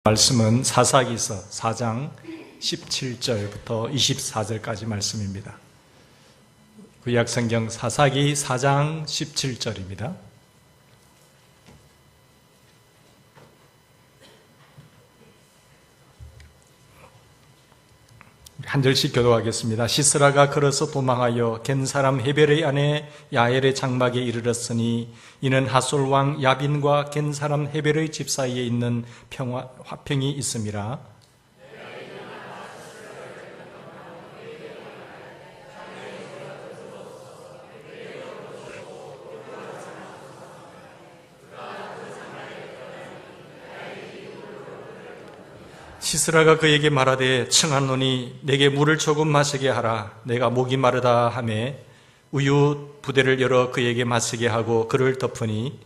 말씀은 사사기서 4장 17절부터 24절까지 말씀입니다. 구약성경 사사기 4장 17절입니다. 한 절씩 교도하겠습니다. 시스라가 걸어서 도망하여 겐사람 헤벨의 아내 야엘의 장막에 이르렀으니 이는 하솔 왕 야빈과 겐사람 헤벨의 집 사이에 있는 화평이 있음이라. 시스라가 그에게 말하되 청하노니 내게 물을 조금 마시게 하라. 내가 목이 마르다 하매 우유 부대를 열어 그에게 마시게 하고 그를 덮으니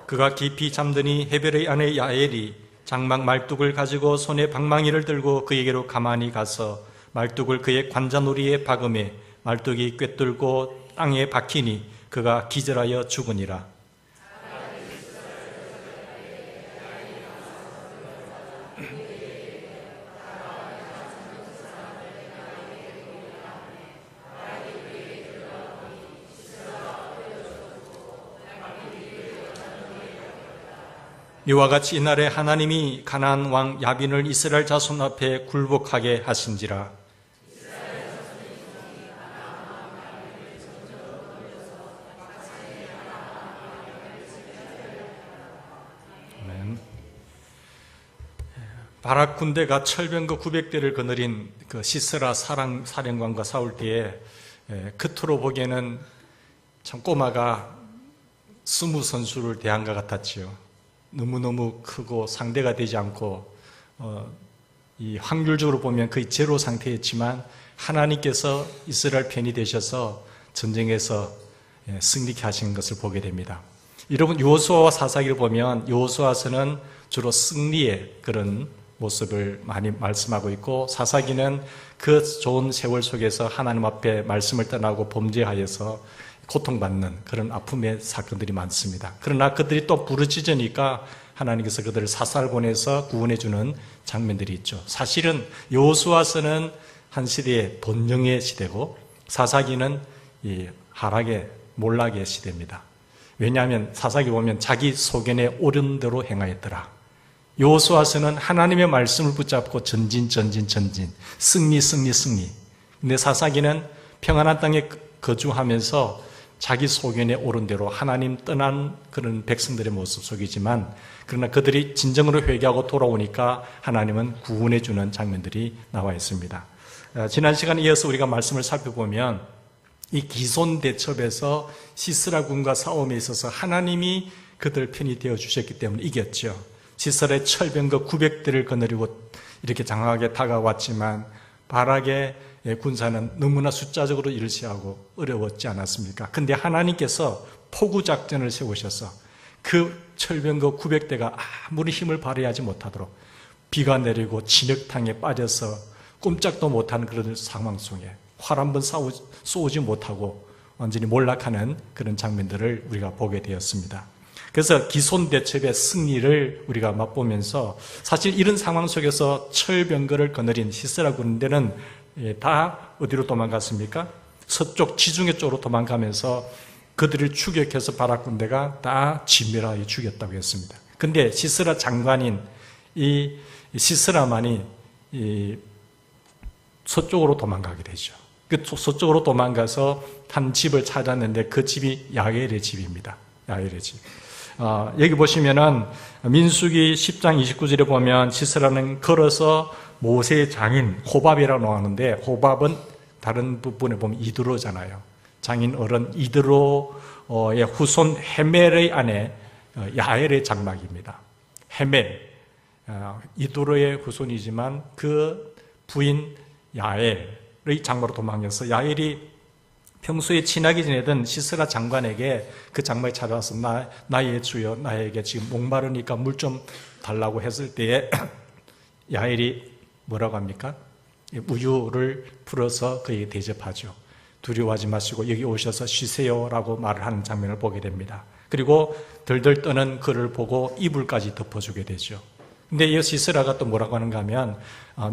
그가 깊이 잠드니 헤벨의 아내 야엘이 장막 말뚝을 가지고 손에 방망이를 들고 그에게로 가만히 가서 말뚝을 그의 관자놀이에 박음에 말뚝이 꿰뚫고 땅에 박히니 그가 기절하여 죽으니라. 이와 같이 이날에 하나님이 가나안 왕 야빈을 이스라엘 자손 앞에 굴복하게 하신지라. 바락 군대가 철병거 900대를 거느린 그 시스라 사령관과 싸울 때에 겉으로 보기에는 참 꼬마가 스무 선수를 대한 것 같았지요. 너무너무 크고 상대가 되지 않고 이 확률적으로 보면 거의 제로 상태였지만 하나님께서 이스라엘 편이 되셔서 전쟁에서 승리케 하신 것을 보게 됩니다. 여러분 여호수아와 사사기를 보면 여호수아서는 주로 승리의 그런 모습을 많이 말씀하고 있고 사사기는 그 좋은 세월 속에서 하나님 앞에 말씀을 떠나고 범죄하여서 고통받는 그런 아픔의 사건들이 많습니다. 그러나 그들이 또 부르짖으니까 하나님께서 그들을 사사를 보내서 구원해 주는 장면들이 있죠. 사실은 여호수아서는 한 시대의 번영의 시대고 사사기는 이 하락의 몰락의 시대입니다. 왜냐하면 사사기 보면 자기 소견에 옳은 대로 행하였더라. 여호수아서는 하나님의 말씀을 붙잡고 전진 승리. 근데 사사기는 평안한 땅에 거주하면서 자기 소견에 옳은 대로 하나님 떠난 그런 백성들의 모습 속이지만 그러나 그들이 진정으로 회개하고 돌아오니까 하나님은 구원해 주는 장면들이 나와 있습니다. 지난 시간에 이어서 우리가 말씀을 살펴보면 이 기손 대첩에서 시스라 군과 싸움에 있어서 하나님이 그들 편이 되어 주셨기 때문에 이겼죠. 시스라의 철병거 900대를 거느리고 이렇게 장악하게 다가왔지만 바락의 군사는 너무나 숫자적으로 일시하고 어려웠지 않았습니까? 근데 하나님께서 포구작전을 세우셔서 그 철병거 900대가 아무리 힘을 발휘하지 못하도록 비가 내리고 진흙탕에 빠져서 꼼짝도 못하는 그런 상황 속에 활 한 번 쏘지 못하고 완전히 몰락하는 그런 장면들을 우리가 보게 되었습니다. 그래서 기손대첩의 승리를 우리가 맛보면서 사실 이런 상황 속에서 철병거를 거느린 시스라 군대는 다 어디로 도망갔습니까? 서쪽 지중해 쪽으로 도망가면서 그들을 추격해서 바락 군대가 다 진멸하여 죽였다고 했습니다. 근데 시스라 장관인 이 시스라만이 이 서쪽으로 도망가게 되죠. 그 서쪽으로 도망가서 한 집을 찾았는데 그 집이 야엘의 집입니다. 야엘의 집. 여기 보시면은 민수기 10장 29절에 보면 시스라는 걸어서 모세의 장인 호밥이라고 나오는데 호밥은 다른 부분에 보면 이드로잖아요. 장인 어른 이드로의 후손 헤멜의 아내 야엘의 장막입니다. 헤멜 이드로의 후손이지만 그 부인 야엘의 장막으로 도망해서 야엘이 평소에 친하게 지내던 시스라 장관에게 그 장막에 찾아와서 나의 주여 나에게 지금 목마르니까 물 좀 달라고 했을 때에 야엘이 뭐라고 합니까? 우유를 풀어서 그에게 대접하죠. 두려워하지 마시고 여기 오셔서 쉬세요라고 말을 하는 장면을 보게 됩니다. 그리고 덜덜 떠는 그를 보고 이불까지 덮어주게 되죠. 근데 이 시스라가 또 뭐라고 하는가 하면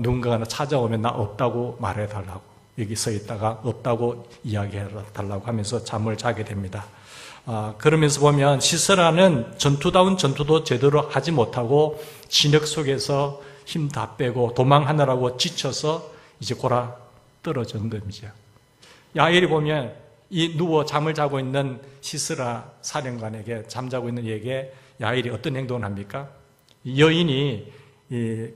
누군가가 찾아오면 나 없다고 말해달라고, 여기 서 있다가 없다고 이야기해달라고 하면서 잠을 자게 됩니다. 그러면서 보면 시스라는 전투다운 전투도 제대로 하지 못하고 진흙 속에서 힘 다 빼고 도망하느라고 지쳐서 이제 골아 떨어진 겁니다. 야엘이 보면 이 누워 잠을 자고 있는 시스라 사령관에게, 잠자고 있는 이에게 야엘이 어떤 행동을 합니까? 여인이 이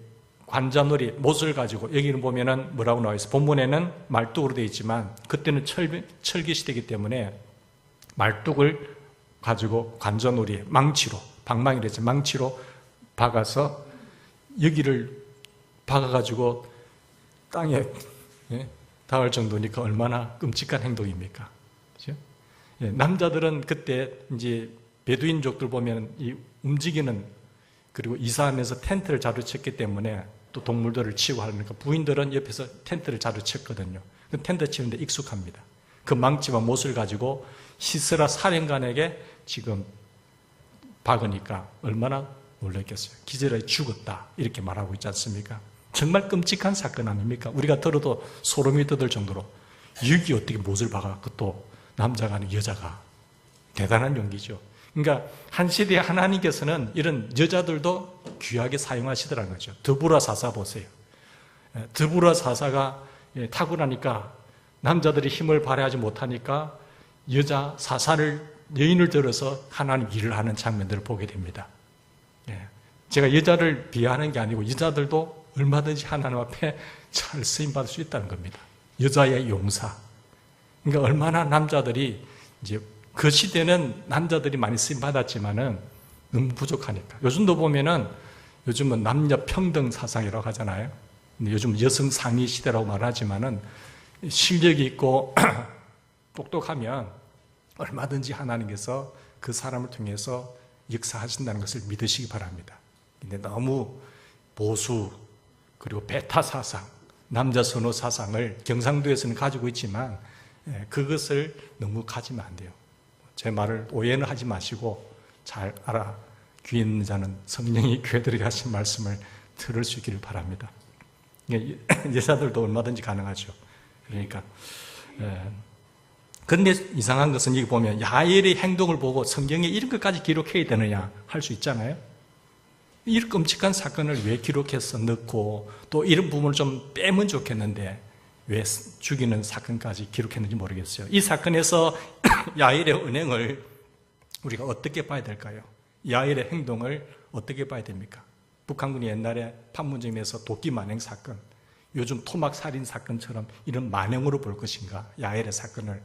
관자놀이 못을 가지고, 여기는 보면은 뭐라고 나와 있어요? 본문에는 말뚝으로 되어 있지만 그때는 철기 시대이기 때문에 말뚝을 가지고 관자놀이, 망치로, 방망이랬지, 망치로 박아서 여기를 박아가지고 땅에 닿을 정도니까 얼마나 끔찍한 행동입니까? 그렇죠? 남자들은 그때 이제 베두인족들 보면 이 움직이는, 그리고 이사하면서 텐트를 자주 쳤기 때문에 또 동물들을 치고 하니까 부인들은 옆에서 텐트를 자주 쳤거든요. 그 텐트 치는데 익숙합니다. 그 망치와 못을 가지고 시스라 사령관에게 지금 박으니까 얼마나 놀랐겠어요. 기절해 죽었다 이렇게 말하고 있지 않습니까? 정말 끔찍한 사건 아닙니까? 우리가 들어도 소름이 돋을 정도로, 여기 어떻게 못을 박아, 그것도 남자가 아닌 여자가. 대단한 용기죠. 그러니까 한 시대에 하나님께서는 이런 여자들도 귀하게 사용하시더라는 거죠. 드보라 사사 보세요. 드보라 사사가 탁월하니까 남자들이 힘을 발휘하지 못하니까 여자 사사를, 여인을 들어서 하나님 일을 하는 장면들을 보게 됩니다. 제가 여자를 비하하는 게 아니고 여자들도 얼마든지 하나님 앞에 잘 쓰임받을 수 있다는 겁니다. 여자의 용사. 그러니까 얼마나 남자들이, 이제 그 시대는 남자들이 많이 쓰임받았지만은 너무 부족하니까. 요즘도 보면은 요즘은 남녀 평등 사상이라고 하잖아요. 근데 요즘 여성 상위 시대라고 말하지만은 실력이 있고 똑똑하면 얼마든지 하나님께서 그 사람을 통해서 역사하신다는 것을 믿으시기 바랍니다. 근데 너무 보수, 그리고 배타 사상, 남자 선호 사상을 경상도에서는 가지고 있지만 그것을 너무 가지면 안 돼요. 제 말을 오해는 하지 마시고 잘 알아, 귀 있는 자는 성령이 교회들에게 하신 말씀을 들을 수 있기를 바랍니다. 여자들도 얼마든지 가능하죠. 그러니까 그런데 이상한 것은 여기 보면 야엘의 행동을 보고 성경에 이런 것까지 기록해야 되느냐 할 수 있잖아요. 이런 끔찍한 사건을 왜 기록해서 넣고, 또 이런 부분을 좀 빼면 좋겠는데 왜 죽이는 사건까지 기록했는지 모르겠어요. 이 사건에서 야엘의 은행을 우리가 어떻게 봐야 될까요? 야엘의 행동을 어떻게 봐야 됩니까? 북한군이 옛날에 판문점에서 도끼 만행 사건, 요즘 토막 살인 사건처럼 이런 만행으로 볼 것인가? 야엘의 사건을.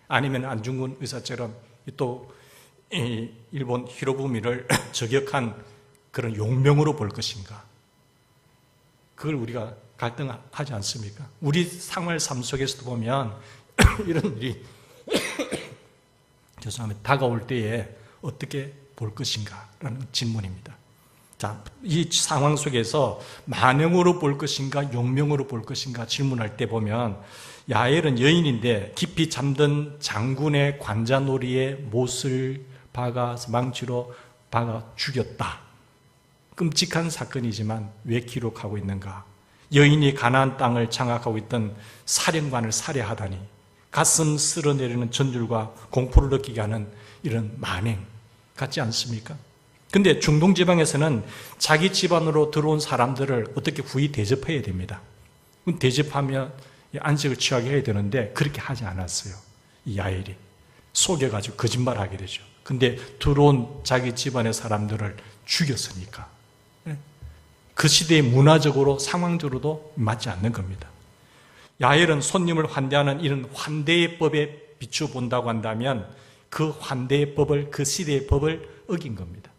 아니면 안중근 의사처럼 또 일본 히로부미를 저격한 그런 용명으로 볼 것인가? 그걸 우리가 갈등하지 않습니까? 우리 생활 삶 속에서도 보면 이런 일이 죄송합니다. 다가올 때에 어떻게 볼 것인가? 라는 질문입니다. 자, 이 상황 속에서 만행으로 볼 것인가, 용명으로 볼 것인가 질문할 때 보면 야엘은 여인인데 깊이 잠든 장군의 관자놀이에 못을 박아서 망치로 박아 죽였다. 끔찍한 사건이지만 왜 기록하고 있는가? 여인이 가나안 땅을 장악하고 있던 사령관을 살해하다니, 가슴 쓸어내리는 전율과 공포를 느끼게 하는 이런 만행 같지 않습니까? 근데 중동 지방에서는 자기 집안으로 들어온 사람들을 어떻게 후히 대접해야 됩니다. 대접하면 안식을 취하게 해야 되는데 그렇게 하지 않았어요. 이 야엘이 속여가지고 거짓말하게 되죠. 근데 들어온 자기 집안의 사람들을 죽였으니까 그 시대의 문화적으로 상황적으로도 맞지 않는 겁니다. 야엘은 손님을 환대하는 이런 환대의 법에 비춰본다고 한다면 그 환대의 법을, 그 시대의 법을 어긴 겁니다.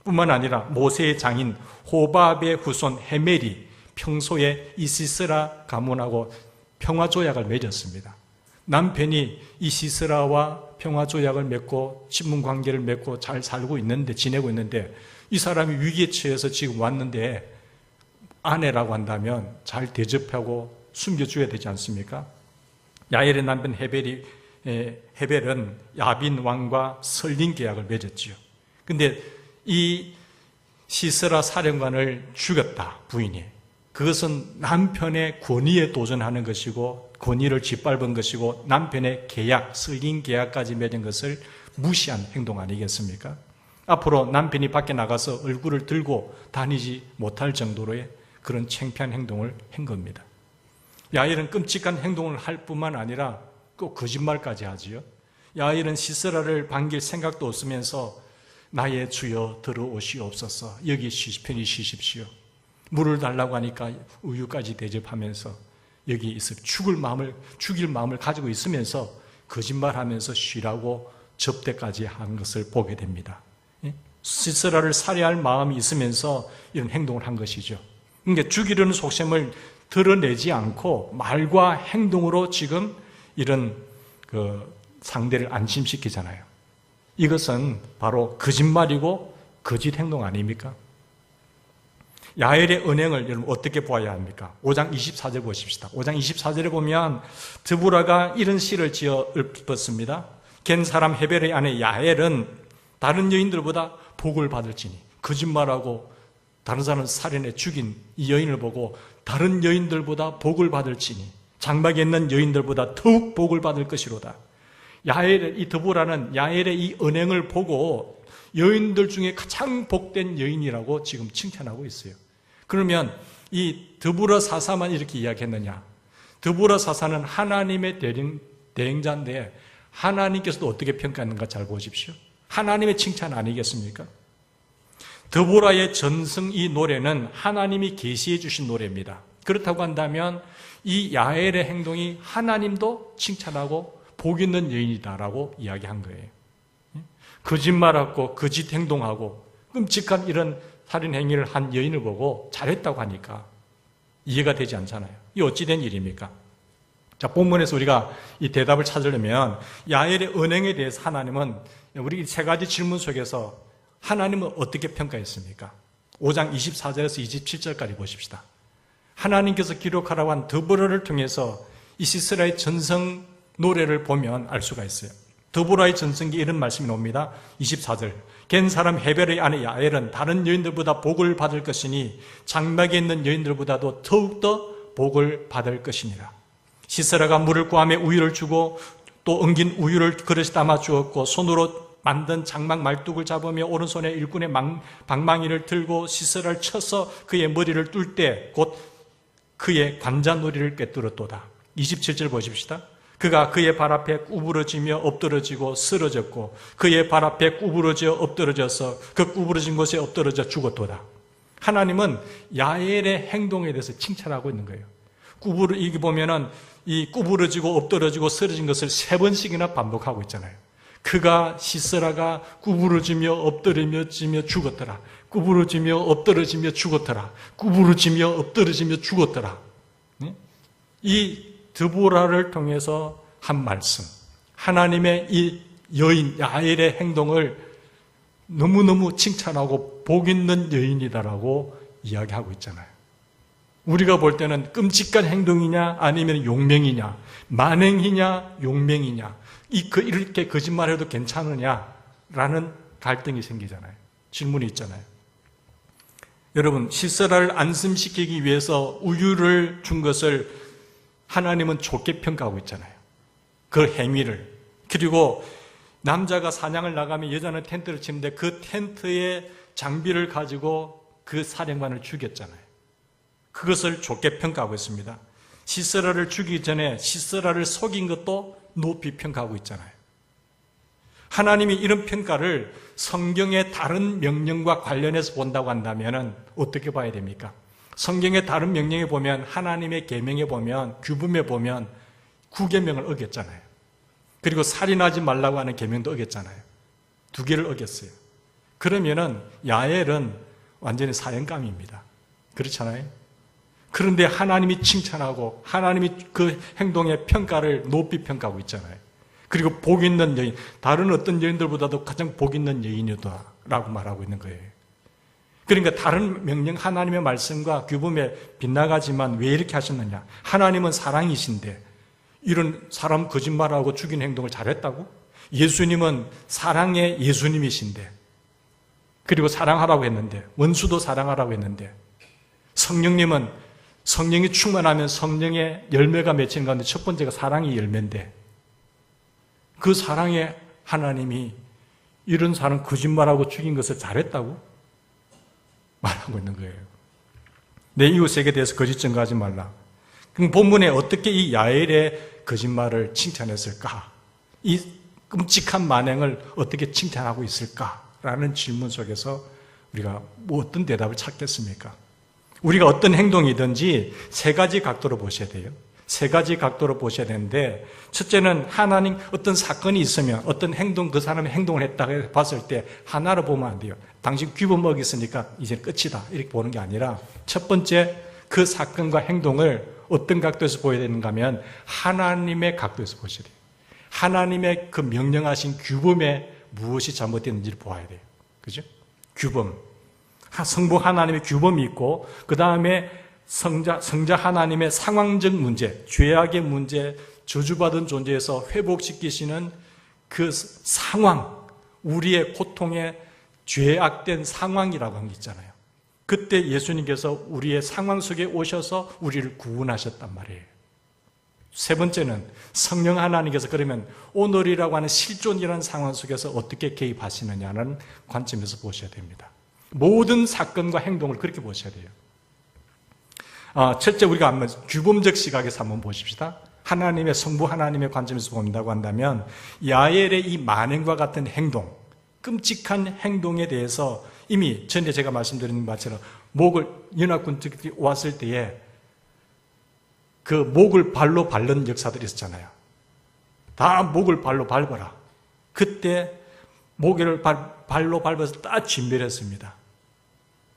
뿐만 아니라 모세의 장인 호밥의 후손 헤멜이 평소에 이 시스라 가문하고 평화조약을 맺었습니다. 남편이 이 시스라와 평화조약을 맺고 친문관계를 맺고 잘 살고 있는데, 지내고 있는데 이 사람이 위기에 처해서 지금 왔는데 아내라고 한다면 잘 대접하고 숨겨줘야 되지 않습니까? 야엘의 남편 헤벨은 야빈 왕과 설린 계약을 맺었지요. 근데 이 시스라 사령관을 죽였다, 부인이. 그것은 남편의 권위에 도전하는 것이고 권위를 짓밟은 것이고 남편의 계약, 설린 계약까지 맺은 것을 무시한 행동 아니겠습니까? 앞으로 남편이 밖에 나가서 얼굴을 들고 다니지 못할 정도로의 그런 창피한 행동을 한 겁니다. 야엘은 끔찍한 행동을 할 뿐만 아니라 꼭 거짓말까지 하지요. 야엘은 시스라를 반길 생각도 없으면서 나의 주여 들어오시옵소서, 여기 편히 쉬십시오. 물을 달라고 하니까 우유까지 대접하면서 여기 있어 죽일 마음을 가지고 있으면서 거짓말하면서 쉬라고 접대까지 한 것을 보게 됩니다. 시스라를 살해할 마음이 있으면서 이런 행동을 한 것이죠. 그러니까 죽이려는 속셈을 드러내지 않고 말과 행동으로 지금 이런 상대를 안심시키잖아요. 이것은 바로 거짓말이고 거짓 행동 아닙니까? 야엘의 언행을 여러분 어떻게 보아야 합니까? 5장 24절 보십시다. 5장 24절에 보면 드보라가 이런 시를 지어 읊었습니다. 겐 사람 헤벨의 아내 야엘은 다른 여인들보다 복을 받을지니, 거짓말하고 다른 사람을 살인해 죽인 이 여인을 보고 다른 여인들보다 복을 받을지니 장막에 있는 여인들보다 더욱 복을 받을 것이로다. 이 드보라는 야엘의 이 언행을 보고 여인들 중에 가장 복된 여인이라고 지금 칭찬하고 있어요. 그러면 이 드보라 사사만 이렇게 이야기했느냐? 드보라 사사는 하나님의 대행자인데 하나님께서도 어떻게 평가하는가 잘 보십시오. 하나님의 칭찬 아니겠습니까? 드보라의 전승 이 노래는 하나님이 계시해 주신 노래입니다. 그렇다고 한다면 이 야엘의 행동이 하나님도 칭찬하고 복 있는 여인이다라고 이야기한 거예요. 거짓말하고 거짓 행동하고 끔찍한 이런 살인 행위를 한 여인을 보고 잘했다고 하니까 이해가 되지 않잖아요. 이 어찌된 일입니까? 자, 본문에서 우리가 이 대답을 찾으려면 야엘의 언행에 대해서 하나님은 우리 세 가지 질문 속에서 하나님은 어떻게 평가했습니까? 5장 24절에서 27절까지 보십시다. 하나님께서 기록하라고 한 드보라를 통해서 이 시스라의 전성 노래를 보면 알 수가 있어요. 드보라의 전성기에 이런 말씀이 나옵니다. 24절. 겐 사람 헤벨의 아내 야엘은 다른 여인들보다 복을 받을 것이니 장막에 있는 여인들보다도 더욱더 복을 받을 것이니라. 시스라가 물을 구하며 우유를 주고 또 엉긴 우유를 그릇에 담아 주었고 손으로 만든 장막 말뚝을 잡으며 오른손에 일꾼의 방망이를 들고 시스라를 쳐서 그의 머리를 뚫 때 곧 그의 관자놀이를 꿰뚫었도다. 27절 보십시다. 그가 그의 발 앞에 구부러지며 엎드러지고 쓰러졌고 그의 발 앞에 구부러져 엎드러져서 그 구부러진 곳에 엎드러져 죽었도다. 하나님은 야엘의 행동에 대해서 칭찬하고 있는 거예요. 이게 보면은 이 구부러지고 엎드러지고 쓰러진 것을 3번씩이나 반복하고 있잖아요. 그가 시스라가 구부러지며 엎드러지며 죽었더라. 구부러지며 엎드러지며 죽었더라. 구부러지며 엎드러지며 죽었더라. 이 드보라를 통해서 한 말씀, 하나님의 이 여인 야엘의 행동을 너무너무 칭찬하고 복 있는 여인이다라고 이야기하고 있잖아요. 우리가 볼 때는 끔찍한 행동이냐 아니면 용맹이냐, 만행이냐 용맹이냐, 이렇게 거짓말해도 괜찮으냐라는 갈등이 생기잖아요. 질문이 있잖아요. 여러분, 시스라를 안심시키기 위해서 우유를 준 것을 하나님은 좋게 평가하고 있잖아요. 그 행위를. 그리고 남자가 사냥을 나가면 여자는 텐트를 치는데 그 텐트의 장비를 가지고 그 사령관을 죽였잖아요. 그것을 좋게 평가하고 있습니다. 시스라를 죽이기 전에 시스라를 속인 것도 높이 평가하고 있잖아요. 하나님이 이런 평가를 성경의 다른 명령과 관련해서 본다고 한다면 어떻게 봐야 됩니까? 성경의 다른 명령에 보면, 하나님의 계명에 보면, 규범에 보면 9계명을 어겼잖아요. 그리고 살인하지 말라고 하는 계명도 어겼잖아요. 2개를 어겼어요. 그러면은 야엘은 완전히 사형감입니다. 그렇잖아요. 그런데 하나님이 칭찬하고 하나님이 그 행동의 평가를 높이 평가하고 있잖아요. 그리고 복 있는 여인, 다른 어떤 여인들보다도 가장 복 있는 여인이다라고 말하고 있는 거예요. 그러니까 다른 명령, 하나님의 말씀과 규범에 빗나가지만 왜 이렇게 하셨느냐? 하나님은 사랑이신데 이런 사람 거짓말하고 죽인 행동을 잘했다고? 예수님은 사랑의 예수님이신데, 그리고 사랑하라고 했는데, 원수도 사랑하라고 했는데, 성령님은 성령이 충만하면 성령의 열매가 맺히는 가운데 첫 번째가 사랑의 열매인데, 그 사랑의 하나님이 이런 사람 거짓말하고 죽인 것을 잘했다고 말하고 있는 거예요. 내 이웃에게 대해서 거짓 증거하지 말라. 그럼 본문에 어떻게 이 야엘의 거짓말을 칭찬했을까? 이 끔찍한 만행을 어떻게 칭찬하고 있을까라는 질문 속에서 우리가 어떤 대답을 찾겠습니까? 우리가 어떤 행동이든지 세 가지 각도로 보셔야 돼요. 세 가지 각도로 보셔야 되는데, 첫째는 하나님 어떤 사건이 있으면 어떤 행동, 그 사람이 행동을 했다고 봤을 때 하나로 보면 안 돼요. 당신 귀본 먹였으니까 이제 끝이다 이렇게 보는 게 아니라, 첫 번째 그 사건과 행동을 어떤 각도에서 보여야 되는가 하면 하나님의 각도에서 보셔야 돼요. 하나님의 그 명령하신 규범에 무엇이 잘못됐는지를 보아야 돼요. 그죠? 규범. 성부 하나님의 규범이 있고, 그 다음에 성자 하나님의 상황적 문제, 죄악의 문제, 저주받은 존재에서 회복시키시는 그 상황, 우리의 고통의 죄악된 상황이라고 한 게 있잖아요. 그때 예수님께서 우리의 상황 속에 오셔서 우리를 구원하셨단 말이에요. 세 번째는 성령 하나님께서 그러면 오늘이라고 하는 실존이라는 상황 속에서 어떻게 개입하시느냐는 관점에서 보셔야 됩니다. 모든 사건과 행동을 그렇게 보셔야 돼요. 첫째, 우리가 한번 규범적 시각에서 한번 보십시다. 하나님의 성부 하나님의 관점에서 본다고 한다면 야엘의 이 만행과 같은 행동, 끔찍한 행동에 대해서 이미 전에 제가 말씀드린 것처럼 목을 연합군들이 왔을 때에 그 목을 발로 밟는 역사들이 있었잖아요. 다 목을 발로 밟아라. 그때 목을 발로 밟아서 다 진멸했습니다.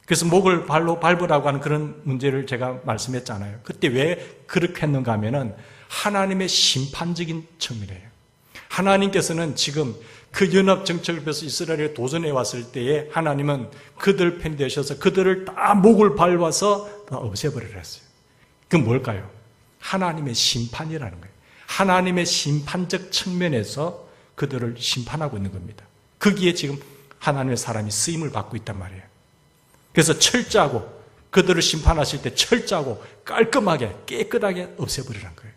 그래서 목을 발로 밟으라고 하는 그런 문제를 제가 말씀했잖아요. 그때 왜 그렇게 했는가 하면은 하나님의 심판적인 측면이에요. 하나님께서는 지금 그 연합 정책을 위해서 이스라엘에 도전해 왔을 때에 하나님은 그들 편이 되셔서 그들을 다 목을 밟아서 다 없애버리라 했어요. 그건 뭘까요? 하나님의 심판이라는 거예요. 하나님의 심판적 측면에서 그들을 심판하고 있는 겁니다. 거기에 지금 하나님의 사람이 쓰임을 받고 있단 말이에요. 그래서 철저하고 그들을 심판하실 때 철저하고 깔끔하게 깨끗하게 없애버리라는 거예요.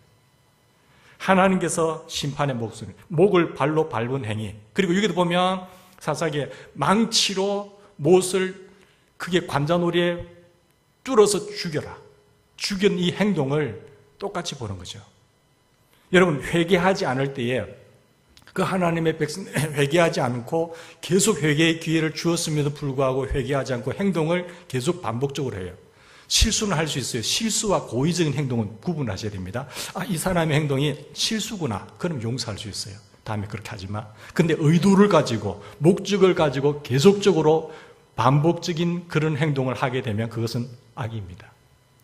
하나님께서 심판의 목을 발로 밟은 행위, 그리고 여기도 보면 사사기에 망치로 못을 그게 관자놀이에 뚫어서 죽인 이 행동을 똑같이 보는 거죠. 여러분, 회개하지 않을 때에 그 하나님의 백성 회개하지 않고 계속 회개의 기회를 주었음에도 불구하고 회개하지 않고 행동을 계속 반복적으로 해요. 실수는 할 수 있어요. 실수와 고의적인 행동은 구분하셔야 됩니다. 이 사람의 행동이 실수구나. 그럼 용서할 수 있어요. 다음에 그렇게 하지 마. 근데 의도를 가지고 목적을 가지고 계속적으로 반복적인 그런 행동을 하게 되면 그것은 악입니다.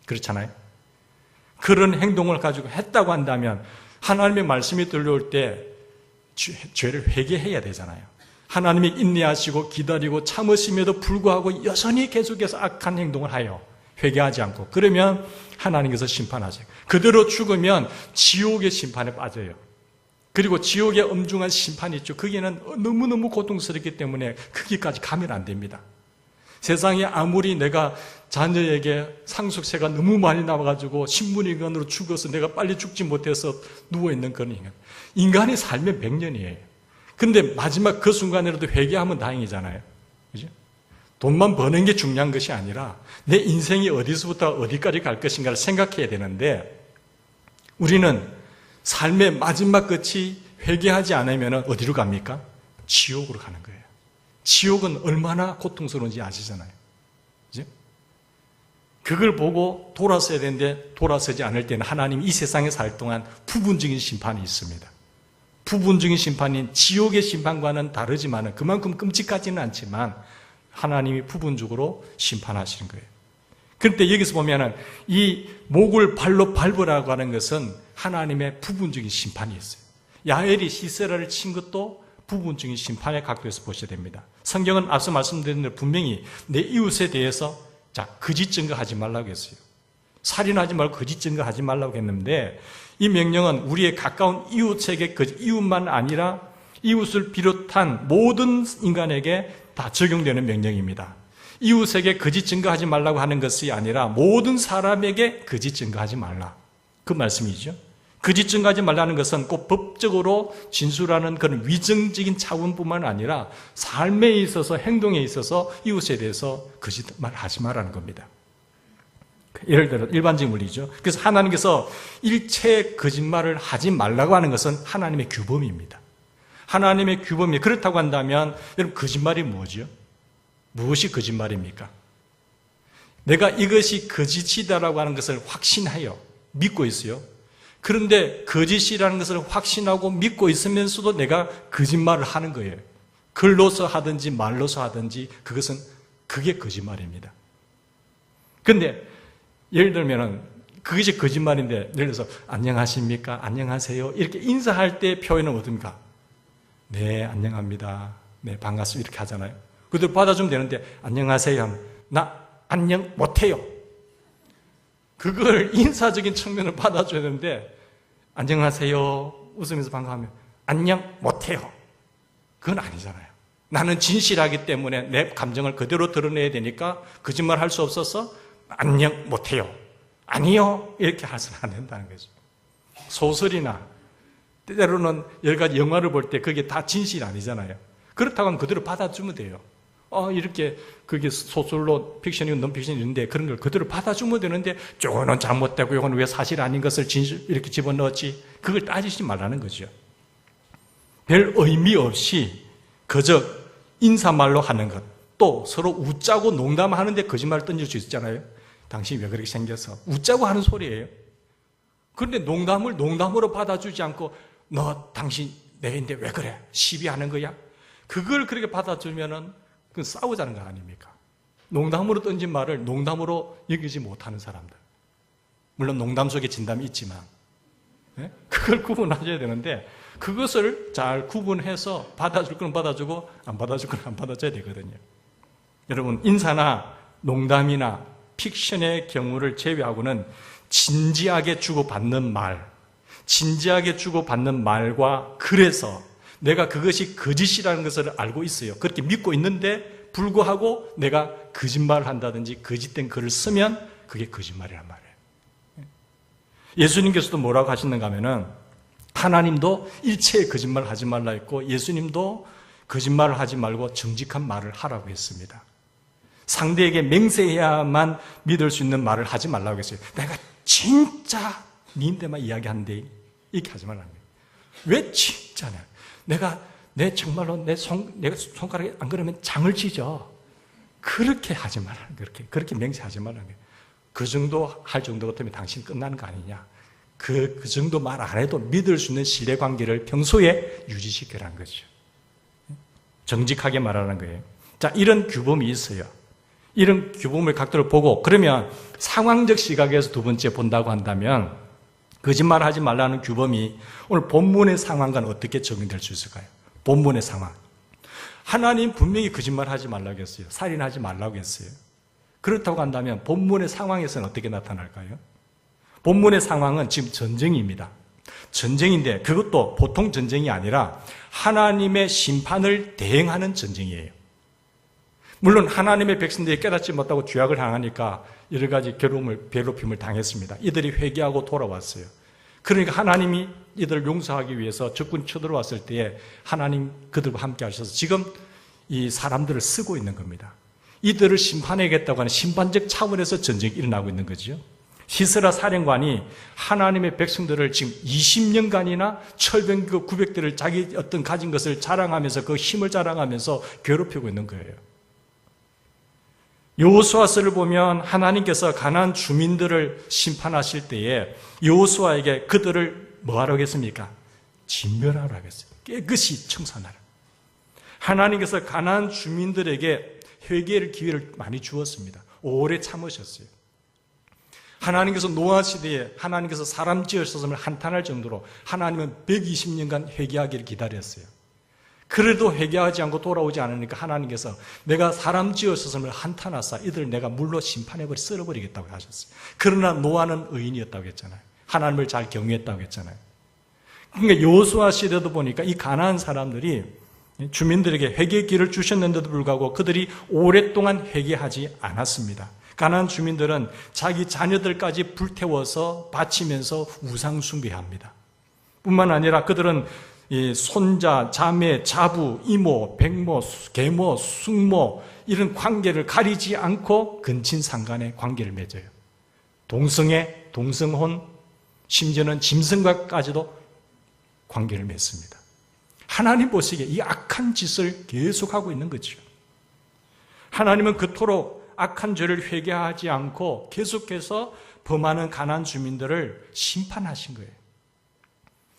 그렇잖아요. 그런 행동을 가지고 했다고 한다면 하나님의 말씀이 들려올 때 죄를 회개해야 되잖아요. 하나님이 인내하시고 기다리고 참으심에도 불구하고 여전히 계속해서 악한 행동을 하여 회개하지 않고 그러면 하나님께서 심판하세요. 그대로 죽으면 지옥의 심판에 빠져요. 그리고 지옥의 엄중한 심판이 있죠. 거기는 너무너무 고통스럽기 때문에 거기까지 가면 안 됩니다. 세상에 아무리 내가 자녀에게 상속세가 너무 많이 나와가지고 신분인간으로 죽어서 내가 빨리 죽지 못해서 누워있는 그런 인간. 인간이 살면 100년이에요. 근데 마지막 그 순간이라도 회개하면 다행이잖아요. 그죠? 돈만 버는 게 중요한 것이 아니라 내 인생이 어디서부터 어디까지 갈 것인가를 생각해야 되는데 우리는 삶의 마지막 끝이 회개하지 않으면 어디로 갑니까? 지옥으로 가는 거예요. 지옥은 얼마나 고통스러운지 아시잖아요. 그죠? 그걸 보고 돌아서야 되는데 돌아서지 않을 때는 하나님이 이 세상에 살 동안 부분적인 심판이 있습니다. 부분적인 심판인 지옥의 심판과는 다르지만 그만큼 끔찍하지는 않지만 하나님이 부분적으로 심판하시는 거예요. 그런데 여기서 보면은 이 목을 발로 밟으라고 하는 것은 하나님의 부분적인 심판이 있어요. 야엘이 시세라를 친 것도 부분적인 심판의 각도에서 보셔야 됩니다. 성경은 앞서 말씀드린 대로 분명히 내 이웃에 대해서 거짓 증거하지 말라고 했어요. 살인하지 말고 거짓 증거하지 말라고 했는데 이 명령은 우리의 가까운 이웃에게 이웃만 아니라 이웃을 비롯한 모든 인간에게 다 적용되는 명령입니다. 이웃에게 거짓 증거하지 말라고 하는 것이 아니라 모든 사람에게 거짓 증거하지 말라. 그 말씀이죠. 거짓 증거하지 말라는 것은 꼭 법적으로 진술하는 그런 위정적인 차원뿐만 아니라 삶에 있어서 행동에 있어서 이웃에 대해서 거짓말 하지 말라는 겁니다. 예를 들어 일반적인 원리죠. 그래서 하나님께서 일체 거짓말을 하지 말라고 하는 것은 하나님의 규범입니다. 하나님의 규범이 그렇다고 한다면 여러분 거짓말이 뭐죠? 무엇이 거짓말입니까? 내가 이것이 거짓이다라고 하는 것을 확신하여 믿고 있어요. 그런데 거짓이라는 것을 확신하고 믿고 있으면서도 내가 거짓말을 하는 거예요. 글로서 하든지 말로서 하든지 그게 거짓말입니다. 그런데 예를 들면은 그것이 거짓말인데 예를 들어서 안녕하십니까? 안녕하세요. 이렇게 인사할 때 표현은 어떻습니까? 네, 안녕합니다. 네, 반갑습니다. 이렇게 하잖아요. 그들 받아주면 되는데 안녕하세요 하면 나 안녕 못해요. 그걸 인사적인 측면을 받아줘야 되는데 안녕하세요 웃으면서 반가워하면 안녕 못해요. 그건 아니잖아요. 나는 진실하기 때문에 내 감정을 그대로 드러내야 되니까 거짓말 할 수 없어서 안녕 못해요. 아니요 이렇게 해서는 안 된다는 거죠. 소설이나 때로는 여러 가지 영화를 볼 때 그게 다 진실이 아니잖아요. 그렇다고 하면 그대로 받아주면 돼요. 이렇게 그게 소설로 픽션이고 논픽션이 있는데 그런 걸 그대로 받아주면 되는데 저거는 잘못되고 이건 왜 사실 아닌 것을 진실 이렇게 집어넣었지? 그걸 따지지 말라는 거죠. 별 의미 없이 그저 인사말로 하는 것, 또 서로 웃자고 농담하는데 거짓말을 던질 수 있잖아요. 당신이 왜 그렇게 생겨서 웃자고 하는 소리예요. 그런데 농담을 농담으로 받아주지 않고 너 당신 내인데 왜 그래? 시비하는 거야? 그걸 그렇게 받아주면은 그건 싸우자는 거 아닙니까? 농담으로 던진 말을 농담으로 여기지 못하는 사람들. 물론 농담 속에 진담이 있지만 그걸 구분하셔야 되는데 그것을 잘 구분해서 받아줄 건 받아주고 안 받아줄 건 안 받아줘야 되거든요. 여러분 인사나 농담이나 픽션의 경우를 제외하고는 진지하게 주고받는 말, 진지하게 주고받는 말과 그래서 내가 그것이 거짓이라는 것을 알고 있어요. 그렇게 믿고 있는데 불구하고 내가 거짓말을 한다든지 거짓된 글을 쓰면 그게 거짓말이란 말이에요. 예수님께서도 뭐라고 하시는가 하면은 하나님도 일체의 거짓말을 하지 말라 했고 예수님도 거짓말을 하지 말고 정직한 말을 하라고 했습니다. 상대에게 맹세해야만 믿을 수 있는 말을 하지 말라고 했어요. 내가 진짜 니한테만 이야기하는데 이렇게 하지 말라는 거예요. 왜 진짜냐? 내가 정말로 내가 손가락에 안 그러면 장을 치죠. 그렇게 하지 말라는 거예요. 그렇게 맹세하지 말라는 거예요. 그 정도 할 정도 같으면 당신 끝나는 거 아니냐? 그 정도 말 안 해도 믿을 수 있는 신뢰 관계를 평소에 유지시키라는 거죠. 정직하게 말하는 거예요. 자, 이런 규범이 있어요. 이런 규범을 각도를 보고 그러면 상황적 시각에서 두 번째 본다고 한다면 거짓말하지 말라는 규범이 오늘 본문의 상황과는 어떻게 적용될 수 있을까요? 본문의 상황. 하나님 분명히 거짓말하지 말라고 했어요. 살인하지 말라고 했어요. 그렇다고 한다면 본문의 상황에서는 어떻게 나타날까요? 본문의 상황은 지금 전쟁입니다. 전쟁인데 그것도 보통 전쟁이 아니라 하나님의 심판을 대행하는 전쟁이에요. 물론 하나님의 백성들이 깨닫지 못하고 죄악을 행하니까 여러 가지 괴롭힘을 당했습니다. 이들이 회개하고 돌아왔어요. 그러니까 하나님이 이들을 용서하기 위해서 적군이 쳐들어왔을 때에 하나님 그들과 함께 하셔서 지금 이 사람들을 쓰고 있는 겁니다. 이들을 심판해야겠다고 하는 심판적 차원에서 전쟁이 일어나고 있는 거죠. 시스라 사령관이 하나님의 백성들을 지금 20년간이나 철병 900대를 자기 어떤 가진 것을 자랑하면서 그 힘을 자랑하면서 괴롭히고 있는 거예요. 여호수아서를 보면 하나님께서 가나안 주민들을 심판하실 때에 여호수아에게 그들을 뭐하라고 했습니까? 진멸하라고 했어요. 깨끗이 청산하라. 하나님께서 가나안 주민들에게 회개의 기회를 많이 주었습니다. 오래 참으셨어요. 하나님께서 노아 시대에 하나님께서 사람 지으셨음을 한탄할 정도로 하나님은 120년간 회개하기를 기다렸어요. 그래도 회개하지 않고 돌아오지 않으니까 하나님께서 내가 사람 지었었음을 한탄하사 이들을 내가 물로 심판해버리 썰어버리겠다고 하셨어요. 그러나 노아는 의인이었다고 했잖아요. 하나님을 잘 경외했다고 했잖아요. 그러니까 여호수아 시대도 보니까 이 가나안 사람들이 주민들에게 회개의 길을 주셨는데도 불구하고 그들이 오랫동안 회개하지 않았습니다. 가나안 주민들은 자기 자녀들까지 불태워서 바치면서 우상 숭배합니다. 뿐만 아니라 그들은 손자, 자매, 자부, 이모, 백모, 계모, 숙모 이런 관계를 가리지 않고 근친상간의 관계를 맺어요. 동성애, 동성혼, 심지어는 짐승과까지도 관계를 맺습니다. 하나님 보시기에 이 악한 짓을 계속하고 있는 거죠. 하나님은 그토록 악한 죄를 회개하지 않고 계속해서 범하는 가나안 주민들을 심판하신 거예요.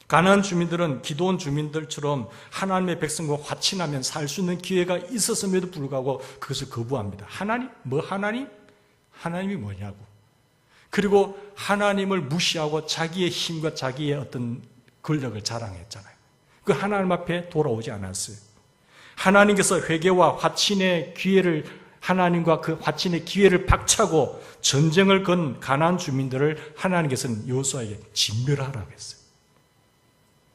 가나안 주민들은 기드온 주민들처럼 하나님의 백성과 화친하면 살 수 있는 기회가 있었음에도 불구하고 그것을 거부합니다. 하나님? 뭐 하나님? 하나님이 뭐냐고. 그리고 하나님을 무시하고 자기의 힘과 자기의 어떤 권력을 자랑했잖아요. 그 하나님 앞에 돌아오지 않았어요. 하나님께서 회개와 화친의 기회를 하나님과 그 화친의 기회를 박차고 전쟁을 건 가나안 주민들을 하나님께서는 여호수아에게 진멸하라고 했어요.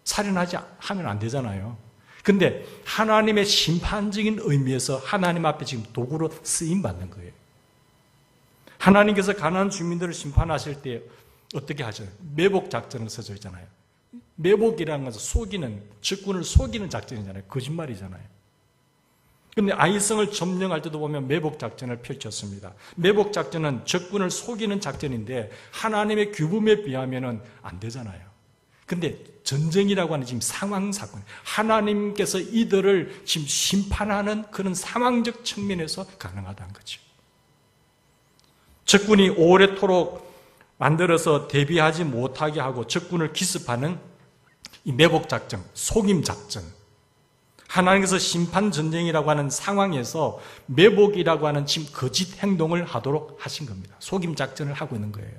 살인하지 하면 안 되잖아요. 근데 하나님의 심판적인 의미에서 하나님 앞에 지금 도구로 쓰임 받는 거예요. 하나님께서 가나안 주민들을 심판하실 때 어떻게 하셔요? 매복 작전을 써져 있잖아요. 매복이라는 것은 속이는, 적군을 속이는 작전이잖아요. 거짓말이잖아요. 그런데 아이성을 점령할 때도 보면 매복 작전을 펼쳤습니다. 매복 작전은 적군을 속이는 작전인데 하나님의 규범에 비하면 안 되잖아요. 근데 전쟁이라고 하는 지금 상황 사건, 하나님께서 이들을 지금 심판하는 그런 상황적 측면에서 가능하다는 거죠. 적군이 오래도록 만들어서 대비하지 못하게 하고 적군을 기습하는 이 매복 작전, 속임 작전. 하나님께서 심판 전쟁이라고 하는 상황에서 매복이라고 하는 지금 거짓 행동을 하도록 하신 겁니다. 속임 작전을 하고 있는 거예요.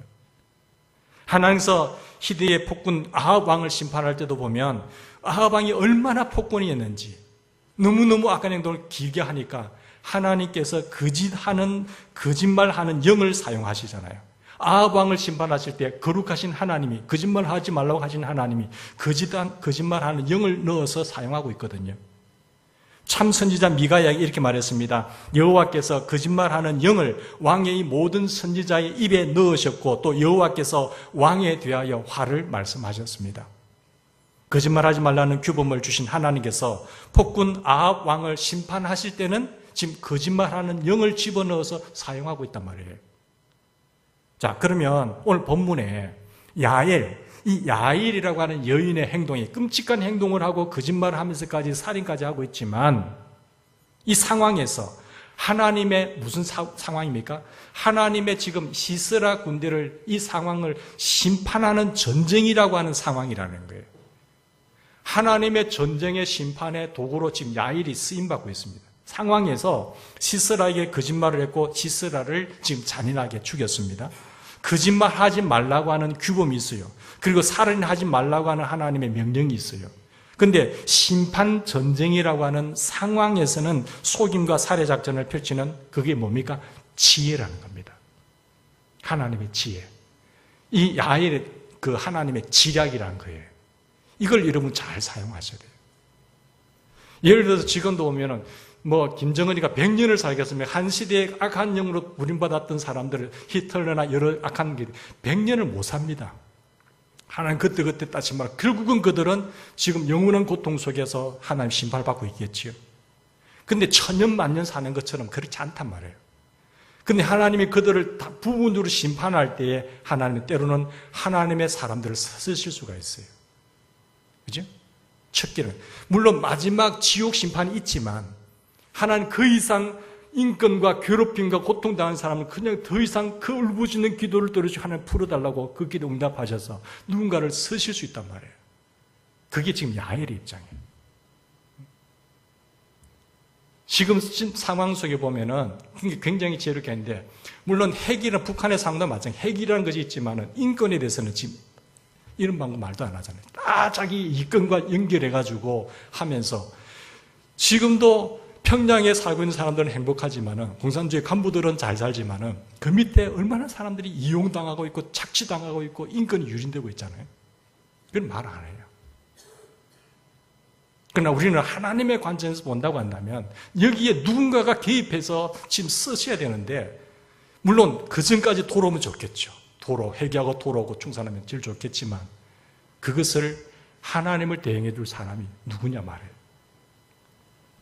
하나님께서 히드의 폭군 아합 왕을 심판할 때도 보면 아합 왕이 얼마나 폭군이었는지 너무너무 악한 행동을 길게 하니까 하나님께서 거짓말하는 영을 사용하시잖아요. 아합 왕을 심판하실 때 거룩하신 하나님이, 거짓말하지 말라고 하신 하나님이 거짓말하는 영을 넣어서 사용하고 있거든요. 참 선지자 미가야에게 이렇게 말했습니다. 여호와께서 거짓말하는 영을 왕의 모든 선지자의 입에 넣으셨고 또 여호와께서 왕에 대하여 화를 말씀하셨습니다. 거짓말하지 말라는 규범을 주신 하나님께서 폭군 아합 왕을 심판하실 때는 지금 거짓말하는 영을 집어넣어서 사용하고 있단 말이에요. 자, 그러면 오늘 본문에 이 야엘이라고 하는 여인의 행동이 끔찍한 행동을 하고 거짓말을 하면서까지 살인까지 하고 있지만 이 상황에서 하나님의 무슨 상황입니까? 하나님의 지금 시스라 군대를 이 상황을 심판하는 전쟁이라고 하는 상황이라는 거예요. 하나님의 전쟁의 심판의 도구로 지금 야엘이 쓰임받고 있습니다. 상황에서 시스라에게 거짓말을 했고 시스라를 지금 잔인하게 죽였습니다. 거짓말하지 말라고 하는 규범이 있어요. 그리고 살인하지 말라고 하는 하나님의 명령이 있어요. 그런데 심판 전쟁이라고 하는 상황에서는 속임과 살해 작전을 펼치는 그게 뭡니까? 지혜라는 겁니다. 하나님의 지혜. 이 야엘의 그 하나님의 지략이라는 거예요. 이걸 여러분 잘 사용하셔야 돼요. 예를 들어서 지금도 보면은 김정은이가 100년을 살겠으면 한 시대에 악한 영으로 부림받았던 사람들을 히틀러나 여러 악한 게 100년을 못 삽니다. 하나님 그때 따지만 결국은 그들은 지금 영원한 고통 속에서 하나님 심판받고 있겠지요. 근데 천년 만년 사는 것처럼 그렇지 않단 말이에요. 근데 하나님이 그들을 다 부분으로 심판할 때에 하나님은 때로는 하나님의 사람들을 쓰실 수가 있어요. 그죠? 첫 길은 물론 마지막 지옥 심판이 있지만 하나님 그 이상 인권과 괴롭힘과 고통당한 사람은 그냥 더 이상 그 울부짖는 기도를 들으시고 하나님 풀어달라고 그 기도 응답하셔서 누군가를 쓰실 수 있단 말이에요. 그게 지금 야엘의 입장이에요. 지금 상황 속에 보면은 굉장히 지혜롭게 하는데 물론 핵이란 북한의 상황도 마찬가지 핵이라는 것이 있지만은 인권에 대해서는 지금 이런 방법 말도 안 하잖아요. 다 자기 이권과 연결해가지고 하면서 지금도 평양에 살고 있는 사람들은 행복하지만은, 공산주의 간부들은 잘 살지만은, 그 밑에 얼마나 사람들이 이용당하고 있고, 착취당하고 있고, 인권이 유린되고 있잖아요. 그건 말 안 해요. 그러나 우리는 하나님의 관점에서 본다고 한다면, 여기에 누군가가 개입해서 지금 쓰셔야 되는데, 물론 그 전까지 도로면 좋겠죠. 도로, 회개하고 도로하고 충성하면 제일 좋겠지만, 그것을 하나님을 대행해 줄 사람이 누구냐 말이에요.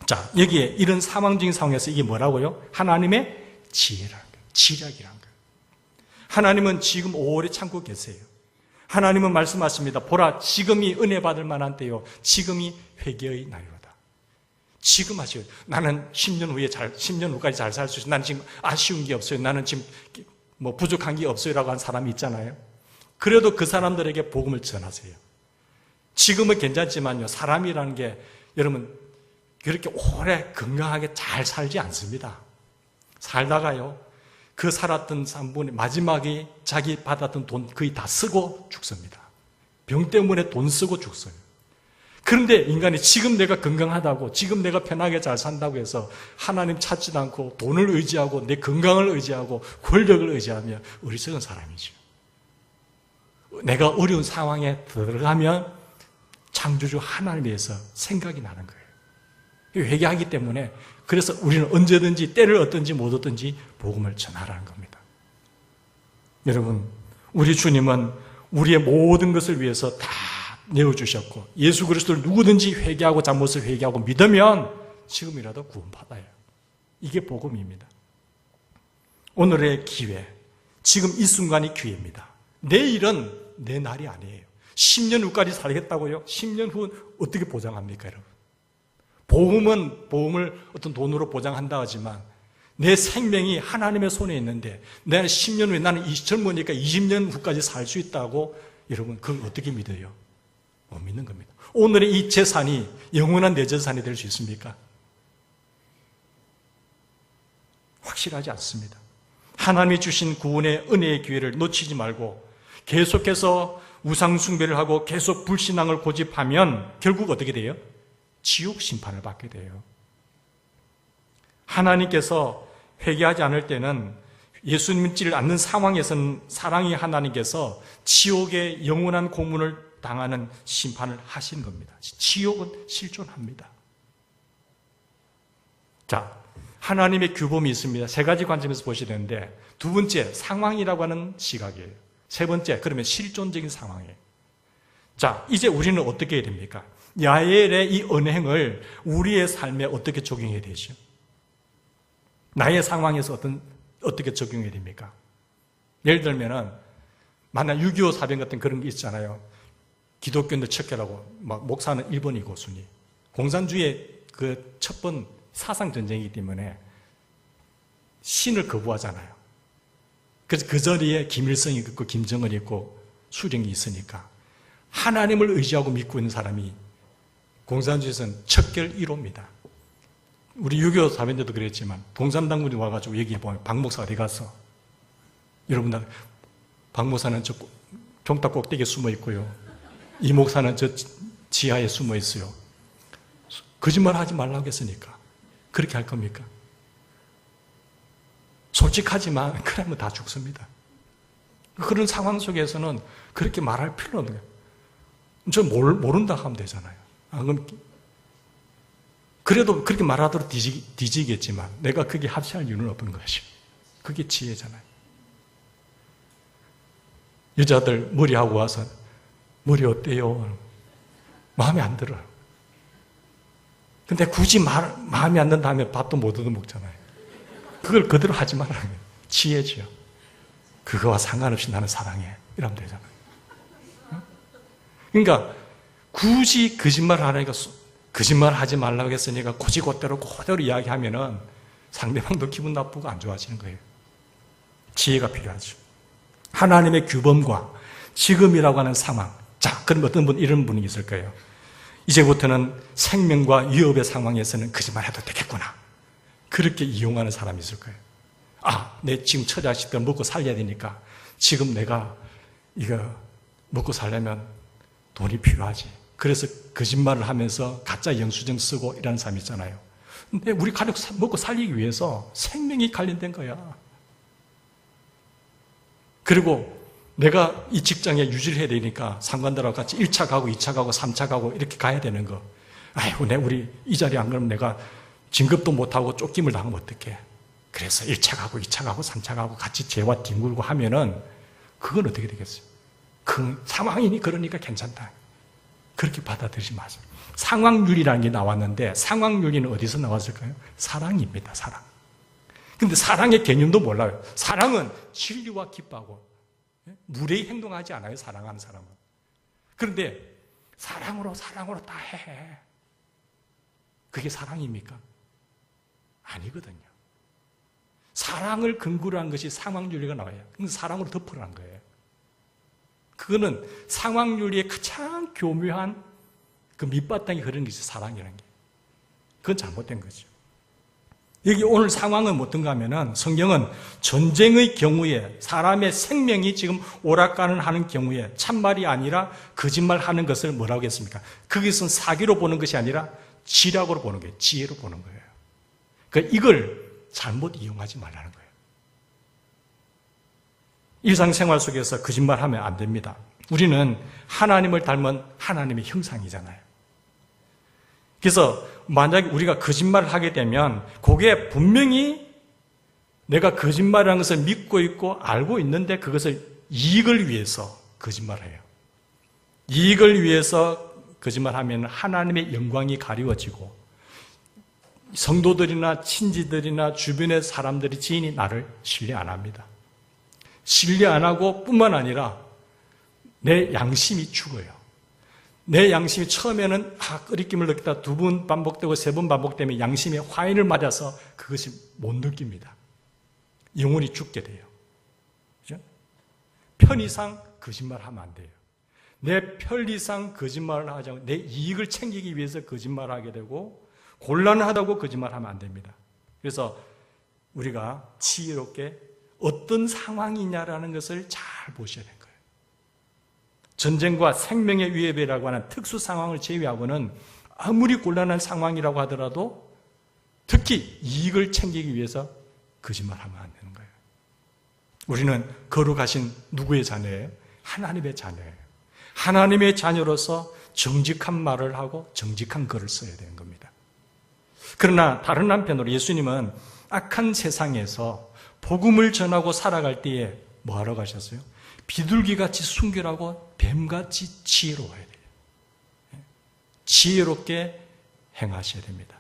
자, 여기에 이런 상황적인 상황에서 이게 뭐라고요? 하나님의 지혜라는 거예요. 지략이라는 거예요. 하나님은 지금 오래 참고 계세요. 하나님은 말씀하십니다. 보라, 지금이 은혜 받을 만한 때요. 지금이 회개의 날이로다. 지금 하시오. 나는 10년 후까지 잘 살 수 있어요. 나는 지금 아쉬운 게 없어요. 나는 지금 뭐 부족한 게 없어요. 라고 한 사람이 있잖아요. 그래도 그 사람들에게 복음을 전하세요. 지금은 괜찮지만요. 사람이라는 게 여러분 그렇게 오래 건강하게 잘 살지 않습니다. 살다가요. 그 살았던 3분의 마지막에 자기 받았던 돈 거의 다 쓰고 죽습니다. 병 때문에 돈 쓰고 죽어요. 그런데 인간이 지금 내가 건강하다고, 지금 내가 편하게 잘 산다고 해서 하나님 찾지도 않고 돈을 의지하고 내 건강을 의지하고 권력을 의지하며 어리석은 사람이죠. 내가 어려운 상황에 들어가면 창조주 하나님에 대해서 생각이 나는 거예요. 회개하기 때문에 그래서 우리는 언제든지 때를 얻든지 못 얻든지 복음을 전하라는 겁니다. 여러분, 우리 주님은 우리의 모든 것을 위해서 다 내어주셨고 예수 그리스도를 누구든지 회개하고 잘못을 회개하고 믿으면 지금이라도 구원받아요. 이게 복음입니다. 오늘의 기회, 지금 이 순간이 기회입니다. 내일은 내 날이 아니에요. 10년 후까지 살겠다고요? 10년 후는 어떻게 보장합니까, 여러분? 보험을 어떤 돈으로 보장한다 하지만 내 생명이 하나님의 손에 있는데 내가 10년 후에 나는 젊으니까 20년 후까지 살 수 있다고 여러분 그걸 어떻게 믿어요? 못 믿는 겁니다. 오늘의 이 재산이 영원한 내 재산이 될 수 있습니까? 확실하지 않습니다. 하나님이 주신 구원의 은혜의 기회를 놓치지 말고 계속해서 우상 숭배를 하고 계속 불신앙을 고집하면 결국 어떻게 돼요? 지옥 심판을 받게 돼요. 하나님께서 회개하지 않을 때는 예수 믿지를 않는 상황에서는 사랑의 하나님께서 지옥의 영원한 고문을 당하는 심판을 하신 겁니다. 지옥은 실존합니다. 자, 하나님의 규범이 있습니다. 세 가지 관점에서 보셔야 되는데 두 번째, 상황이라고 하는 시각이에요. 세 번째, 그러면 실존적인 상황이에요. 자, 이제 우리는 어떻게 해야 됩니까? 야엘의 이 언행을 우리의 삶에 어떻게 적용해야 되죠? 나의 상황에서 어떻게 적용해야 됩니까? 예를 들면은, 만약 6.25 사변 같은 그런 게 있잖아요. 기독교인들 척결하고, 막, 목사는 일본이고, 순위. 공산주의의 그 첫 번 사상전쟁이기 때문에 신을 거부하잖아요. 그래서 그 자리에 김일성이 있고, 김정은이 있고, 수령이 있으니까 하나님을 의지하고 믿고 있는 사람이 공산주의에서는 척결 1호입니다. 우리 6.25 사변 때도 그랬지만 공산당군이 와가지고 얘기해보면 박 목사가 어디 갔어? 여러분, 박 목사는 저 종탑 꼭대기에 숨어 있고요. 이 목사는 저 지하에 숨어 있어요. 거짓말 하지 말라고 했으니까 그렇게 할 겁니까? 솔직하지만 그러면 다 죽습니다. 그런 상황 속에서는 그렇게 말할 필요 없는 거예요. 저 모른다 하면 되잖아요. 그럼 그래도 그렇게 말하도록 뒤지겠지만 내가 그게 합치할 이유는 없는 것이죠. 그게 지혜잖아요. 여자들 머리하고 와서 머리 어때요? 마음에 안 들어요. 근데 굳이 마음에 안 든다면 밥도 못 얻어먹잖아요. 그걸 그대로 하지 말라는 거예요. 지혜죠. 그거와 상관없이 나는 사랑해. 이러면 되잖아요. 그러니까 굳이 거짓말 하니까 거짓말 하지 말라고 했으니까 고지고대로 그대로 이야기하면은 상대방도 기분 나쁘고 안 좋아지는 거예요. 지혜가 필요하죠. 하나님의 규범과 지금이라고 하는 상황. 자, 그럼 어떤 분, 이런 분이 있을 거예요. 이제부터는 생명과 위협의 상황에서는 거짓말 해도 되겠구나. 그렇게 이용하는 사람이 있을 거예요. 내 지금 처자식들 먹고 살려야 되니까 지금 내가 이거 먹고 살려면 돈이 필요하지. 그래서 거짓말을 하면서 가짜 영수증 쓰고 이라는 사람이 있잖아요. 근데 우리 가족 먹고 살리기 위해서 생명이 관련된 거야. 그리고 내가 이 직장에 유지를 해야 되니까 상관들하고 같이 1차 가고 2차 가고 3차 가고 이렇게 가야 되는 거. 아이고, 우리 이 자리에 안 그러면 내가 진급도 못하고 쫓김을 당하면 어떡해. 그래서 1차 가고 2차 가고 3차 가고 같이 죄와 뒹굴고 하면은 그건 어떻게 되겠어요? 그 상황이니 그러니까 괜찮다. 그렇게 받아들이지 마세요. 상황윤리라는 게 나왔는데 상황윤리는 어디서 나왔을까요? 사랑입니다. 사랑. 근데 사랑의 개념도 몰라요. 사랑은 진리와 기뻐하고 무례히 행동하지 않아요. 사랑하는 사람은. 그런데 사랑으로 다 해. 그게 사랑입니까? 아니거든요. 사랑을 근거로 한 것이 상황윤리가 나와요. 근데 사랑으로 덮으라는 거예요. 그거는 상황윤리의 가장 교묘한 그 밑바탕이 흐르는 것이 사랑이라는 게. 그건 잘못된 거죠. 여기 오늘 상황은 어떤가 하면은 성경은 전쟁의 경우에 사람의 생명이 지금 오락가는 하는 경우에 참말이 아니라 거짓말하는 것을 뭐라고 했습니까? 그것은 사기로 보는 것이 아니라 지략으로 보는 거예요. 지혜로 보는 거예요. 그러니까 이걸 잘못 이용하지 말라는 거예요. 일상생활 속에서 거짓말하면 안 됩니다. 우리는 하나님을 닮은 하나님의 형상이잖아요. 그래서 만약에 우리가 거짓말을 하게 되면 그게 분명히 내가 거짓말이라는 것을 믿고 있고 알고 있는데 그것을 이익을 위해서 거짓말을 해요. 이익을 위해서 거짓말하면 하나님의 영광이 가리워지고 성도들이나 친지들이나 주변의 사람들이 지인이 나를 신뢰 안 합니다. 신뢰 안 하고 뿐만 아니라 내 양심이 죽어요. 내 양심이 처음에는 끄리낌을 느끼다 2번 반복되고 3번 반복되면 양심에 화인을 맞아서 그것이 못 느낍니다. 영혼이 죽게 돼요. 그죠? 편의상 거짓말하면 안 돼요. 내 편리상 거짓말을 하지 않고 내 이익을 챙기기 위해서 거짓말을 하게 되고 곤란하다고 거짓말하면 안 됩니다. 그래서 우리가 지혜롭게 어떤 상황이냐라는 것을 잘 보셔야 되는 거예요. 전쟁과 생명의 위협이라고 하는 특수 상황을 제외하고는 아무리 곤란한 상황이라고 하더라도 특히 이익을 챙기기 위해서 거짓말하면 안 되는 거예요. 우리는 거룩하신 누구의 자녀예요? 하나님의 자녀예요. 하나님의 자녀로서 정직한 말을 하고 정직한 글을 써야 되는 겁니다. 그러나 다른 한편으로 예수님은 악한 세상에서 복음을 전하고 살아갈 때에 뭐 하러 가셨어요? 비둘기같이 순결하고 뱀같이 지혜로워야 돼요. 지혜롭게 행하셔야 됩니다.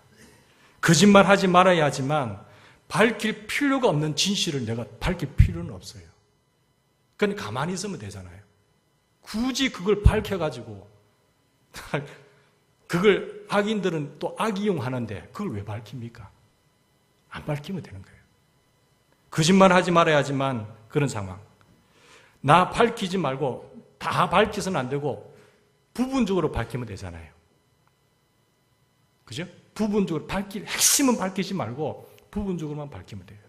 거짓말하지 말아야 하지만 밝힐 필요가 없는 진실을 내가 밝힐 필요는 없어요. 그냥 가만히 있으면 되잖아요. 굳이 그걸 밝혀가지고 그걸 악인들은 또 악이용하는데 그걸 왜 밝힙니까? 안 밝히면 되는 거예요. 거짓말하지 말아야 하지만 그런 상황. 나 밝히지 말고 다 밝혀서는 안 되고 부분적으로 밝히면 되잖아요. 그죠? 부분적으로 핵심은 밝히지 말고 부분적으로만 밝히면 돼요.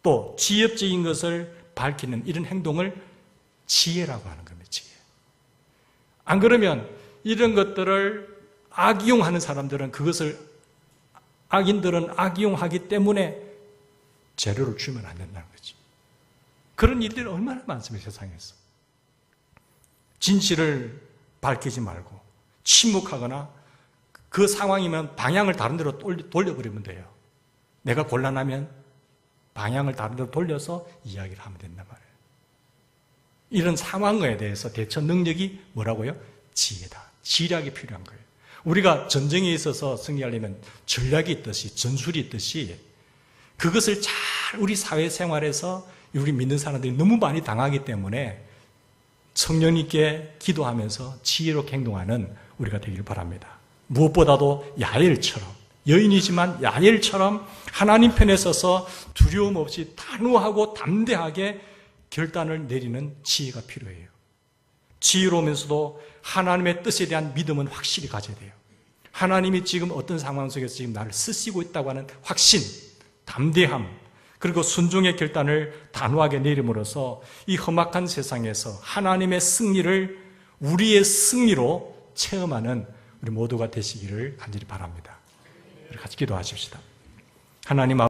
또 지엽적인 것을 밝히는 이런 행동을 지혜라고 하는 겁니다. 지혜. 안 그러면 이런 것들을 악이용하는 사람들은 악인들은 악이용하기 때문에 재료를 주면 안 된다는 거지. 그런 일들이 얼마나 많습니까, 세상에서. 진실을 밝히지 말고 침묵하거나 그 상황이면 방향을 다른 데로 돌려버리면 돼요. 내가 곤란하면 방향을 다른 데로 돌려서 이야기를 하면 된단 말이에요. 이런 상황에 대해서 대처 능력이 뭐라고요? 지혜다. 지략이 필요한 거예요. 우리가 전쟁에 있어서 승리하려면 전략이 있듯이 전술이 있듯이 그것을 잘 우리 사회생활에서 우리 믿는 사람들이 너무 많이 당하기 때문에 성령 있게 기도하면서 지혜롭게 행동하는 우리가 되길 바랍니다. 무엇보다도 야엘처럼 여인이지만 야엘처럼 하나님 편에 서서 두려움 없이 단호하고 담대하게 결단을 내리는 지혜가 필요해요. 지혜로우면서도 하나님의 뜻에 대한 믿음은 확실히 가져야 돼요. 하나님이 지금 어떤 상황 속에서 지금 나를 쓰시고 있다고 하는 확신, 담대함, 그리고 순종의 결단을 단호하게 내림으로써 이 험악한 세상에서 하나님의 승리를 우리의 승리로 체험하는 우리 모두가 되시기를 간절히 바랍니다. 같이 기도하십시다. 하나님